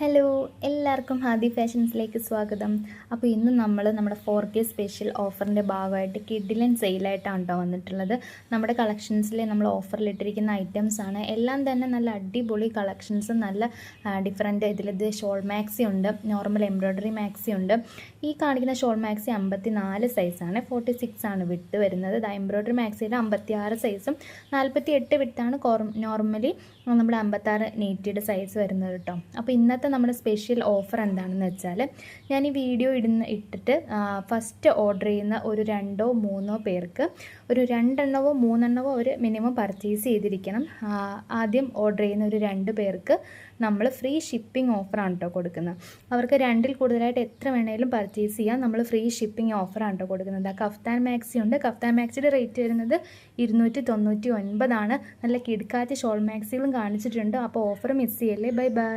Hello, എല്ലാവർക്കും ഹാദി ഫാഷൻസിലേക്ക് സ്വാഗതം. അപ്പോൾ ഇന്ന് നമ്മൾ നമ്മുടെ 4K സ്പെഷ്യൽ ഓഫറിൻ്റെ ഭാഗമായിട്ട് കിഡിലൻ സെയിലായിട്ടാണ് കേട്ടോ വന്നിട്ടുള്ളത്. നമ്മുടെ കളക്ഷൻസിൽ നമ്മൾ ഓഫറിലിട്ടിരിക്കുന്ന ഐറ്റംസാണ്. എല്ലാം തന്നെ നല്ല അടിപൊളി കളക്ഷൻസും നല്ല ഡിഫറൻറ്റ് ഇതിലിത് ഷോൾ മാക്സി ഉണ്ട്, നോർമൽ എംബ്രോയ്ഡറി മാക്സി ഉണ്ട്. ഈ കാണിക്കുന്ന ഷോൾ മാക്സി 54 സൈസാണ്, 46 ആണ് വിട്ട് വരുന്നത്. എംബ്രോയ്ഡറി മാക്സിയിൽ 56 സൈസും 48 വിട്ടാണ് നോർമലി നമ്മുടെ 56 നീറ്റിയുടെ സൈസ് വരുന്നത് കേട്ടോ. അപ്പോൾ ഇന്നത്തെ നമ്മുടെ സ്പെഷ്യൽ ഓഫർ എന്താണെന്ന് വെച്ചാൽ, ഞാൻ ഈ വീഡിയോ ഇട്ടിട്ട് ഫസ്റ്റ് ഓർഡർ ചെയ്യുന്ന ഒരു 2 or 3 പേർക്ക് ഒരു 2 എണ്ണമോ 3 എണ്ണമോ ഒരു മിനിമം പർച്ചേസ് ചെയ്തിരിക്കണം. ആദ്യം ഓർഡർ ചെയ്യുന്ന ഒരു 2 പേർക്ക് നമ്മൾ ഫ്രീ ഷിപ്പിംഗ് ഓഫറാണ് കേട്ടോ കൊടുക്കുന്നത്. അവർക്ക് 2ൽ കൂടുതലായിട്ട് എത്ര വേണേലും പർച്ചേസ് ചെയ്യാം. നമ്മൾ ഫ്രീ ഷിപ്പിംഗ് ഓഫറാണ് കേട്ടോ കൊടുക്കുന്നത്. കഫ്താൻ മാക്സി ഉണ്ട്. കഫ്താൻ മാക്സിയുടെ റേറ്റ് വരുന്നത് 299 ആണ്. നല്ല കിഡ്കാറ്റ് ഷോൾ മാക്സികളും കാണിച്ചിട്ടുണ്ട്. അപ്പോൾ ഓഫർ മിസ് ചെയ്യല്ലേ. Bye bye.